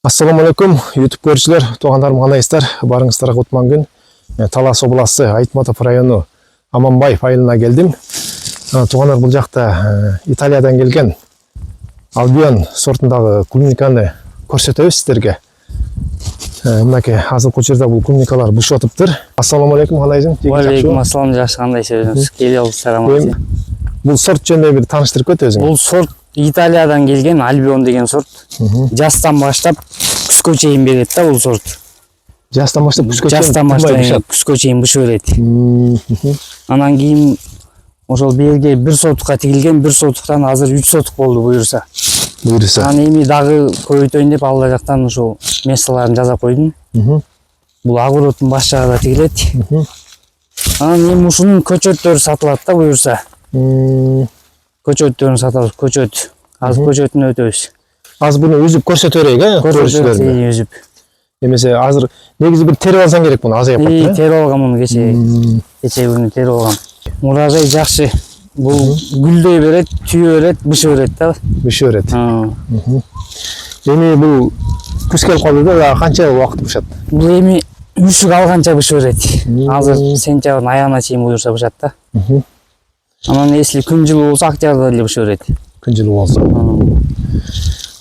Assalamu alaikum, YouTube көрүүчүлөр, туугандарым, канайсыздар? Барыңыздарга кутман күн. Талас областы Айтматов району Аманбаев айылына келдим. Туугандар, бул жакта Италиядан келген Albion сортундагы клубниканы көрсөтөбүз сиздерге. Мынакей азыркы учурда бул клубникалар бушатыптыр. Ассаламу алейкум, кандайсың? Алейкум ассалам, жакшы, кандайсыз? Келип алыпсыздар. Бул сорт жөнүндө бир тааныштырып кет өзүң. Бул сорт Италиядан келген Albion деген сорт. Жастан баштап күскө чейин берет да бул сорт. Жастан баштап күскө чейин бышып берет. Анан кийин ошол берге бир сотукка тигилген, бир сотуктан азыр 3 сотук болду буюрса. Анан эми дагы көбөйтөйүн деп ал жактан ушул месаларын жасап койдум. Бул огороддун баш жагында тигилет. Анан эми ушунун көчөттөрү сатылат да буюрса. Көчөттөрүн сатабыз, көчөт. Азыр көчөтүнө өтөбүз. Азыр буну үзүп көрсөтө берейик, көрүүчүлөргө. Үзүп. Эмесе азыр негизи бир терип алсаң керек буну, азайып калды. Терип алгам муну кечээ күнү терип алгам. Муражай жакшы. Бул гүлдөй берет, түйө берет, бышып берет да. Бышып берет. Эми бул күз келип калды да, канча убакыт бышат? Бул эми үшүк алганча бышып берет. Азыр сентябрдын аягына чейин буюрса бышат да. Анан если күн жылуу болсо октябрда эле бышып берет. Күн жылуу болсо.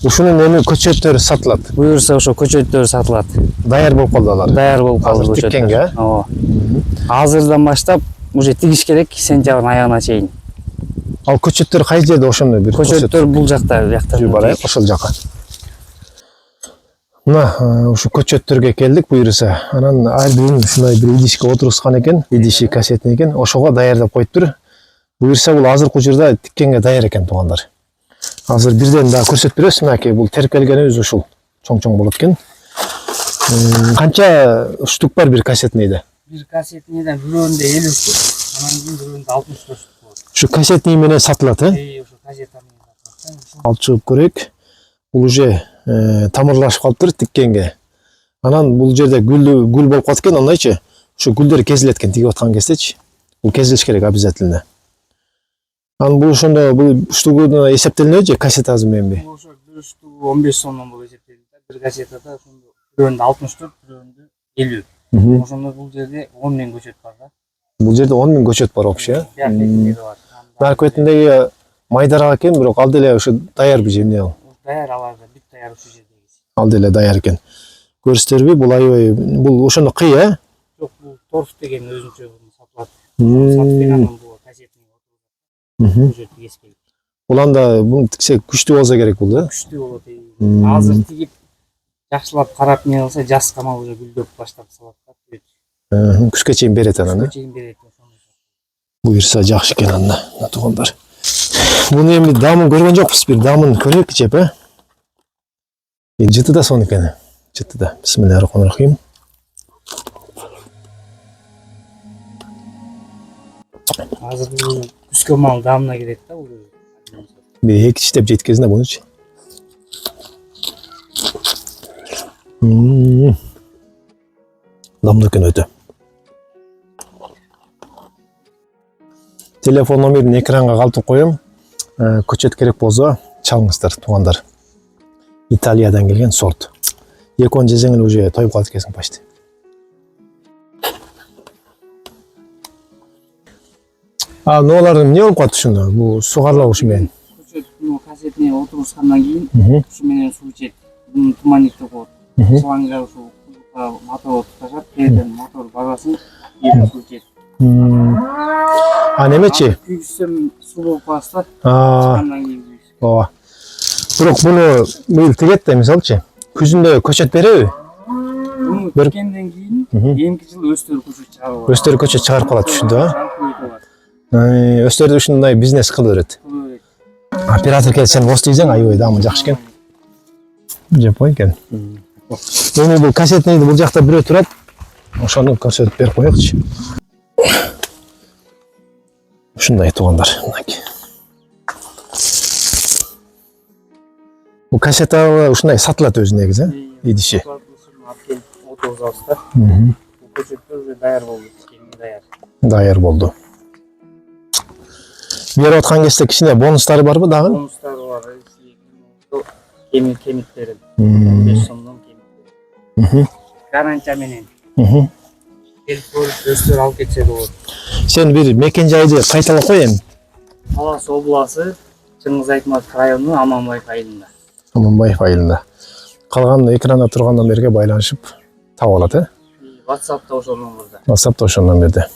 Ушунун эми көчөттөрү сатылат. Буюрса ошо көчөттөрү сатылат. Даяр болуп калды алар. Даяр болуп калды көчөттөр. Тиккенге. Ооба. Азырдан баштап уже тигиш керек сентябрдын аягына чейин. Ал көчөттөр кайсы жерде ошону бир көчөттөр бул жакта, биякта. Барайык, ошол жака. Мына ушу көчөттөргө келдик буюрса. Анан ар бирин ушундай бир идишке отургузган экен, идиши кассетный экен. Ошого даярдап коюптур. Буюрса бул азыркы учурда тиккенге даяр экен, туугандар. Азыр бирден дагы көрсөтүп беребиз, мынакей бул терип келгенибиз ушул чоң-чоң болот экен. Канча штук бар бир кассетныйда? Бир кассетныйда бирөөндө 50 штук, анан кийин бирөөндө 64 штук болот. Ушу кассетный менен сатылат, Ошо кассета менен сатылат. Алып чыгып көрөйүк. Бул уже тамырлашып калыптыр тиккенге. Анан бул жерде гүл болуп калат экен, андайчы. Ушу гүлдөр кезилет экен тигип аткан кездечи. Бул кезилиш керек обязательно. Анан бул ошондо бул штугуна эсептелинеби же кассетасы мененби? Ошо бир штугу 15 сомдон болуп эсептелет. Бир кассетада ошондо бирөөндө 64, бирөөндө 50. Ошондо бул жерде 10 000 көчөт бар да. Бул жерде 10 000 көчөт бар вообще. Наркы бетиндеги майдараак экен, бирок ал деле ошо даярбы же эмне ал? Даяр, аларда бүт даяр ушул жердеги. Ал деле даяр экен. Көрүсүңөрбү, бул аябай бул ошондо кый, Жок, бул торф деген өзүнчө сатылат. Сатып анан бул кассетный көчөт кескелик. Бул анда буну тиксе күчтүү болсо керек бул, да? Күчтүү болот. Азыр тигип жакшылап карап не кылса, жаз камал уже гүлдөп баштап салат да. Күзгө чейин берет анан. Күзгө чейин берет. Буюрса жакшы экен анда, туугандар. Буну эми дамын көргөн жокпуз, бир дамын көрөйүк жеп, Жыты да сон экен. Жыты да. Бисмиллахиррахманиррахим. Азыр бул күзгө мал дамына кирет да бул. Бир эки тиштеп жеткезине бунучу. Дамды экен өтө. Телефон номерин экранга калтырып коем. Көчөт керек болсо чалыңыздар, туугандар. Италиядан келген сорт. 2-10 жесең эле уже тоюп калат экенсиң почти. Ноолар эмне болуп калат ушуну? Бул сугарлап ушу менен. Көчөт кассетне отургузгандан кийин ушу менен суу ичет. Муну туманник деп коет. Шлангга ушу мотор туташат, жерден мотор барасын, жерден суу ичет. Немечи? Күйгүзсөм суу болуп калса, чыккандан кийин күйгүз. Ооба. Бирок буну быйыл тигет да, мисалчы, күзүндө көчөт береби? Буну тигенден кийин эмки жыл өстөрү көчөт чыгарып. Өстөрү көчөт чыгарып калат ушунда, Өстөрү ушундай бизнес кылып берет. Оператор келсен бос дейсең, аябай дамы жакшы экен. Жеп кой экен. Эми бул кассетныйды бул жакта бирөө турат. Ошону көрсөтүп берип коелучу. Ушундай, туугандар, мынакей. Бул кассета ушундай сатылат өзү негизи, идиши. Бул көчөттөр уже даяр болду, даяр. Даяр болду. Берип аткан кезде кичине бонустары барбы дагы? Бонустары бар. Кемиттери. 15 сомдон гарантия менен Мхм. келип көрүп өстөр алып кетсе болот. Сен бир мекен жайды кайталап кой эми. Талас обласы, Чыңгыз Айтматов району, Аманбаев айылында. Аманбаев айылында. Калган экранда турган номерге байланышып таап алат, WhatsApp'та ошол номерде. WhatsApp'та ошол номерде.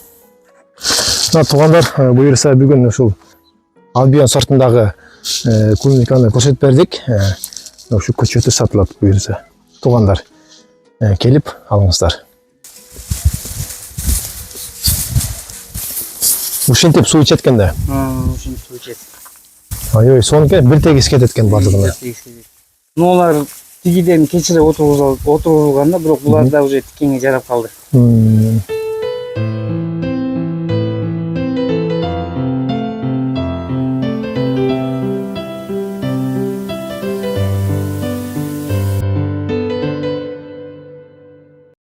Туугандар, буюрса бүгүн ушул Альбион сортундагы клубниканы көрсөтүп бердик. Ушу көчөтү сатылат буюрса. Туугандар, келип алыңыздар. Ушинтип суу ичет экен да. Ушинтип суу ичет. Ой, сонуке бир тегиз кетет экен бардыгына. Нолар тигиден кечире отурулганда, бирок булар да уже тикеңе жарап калды.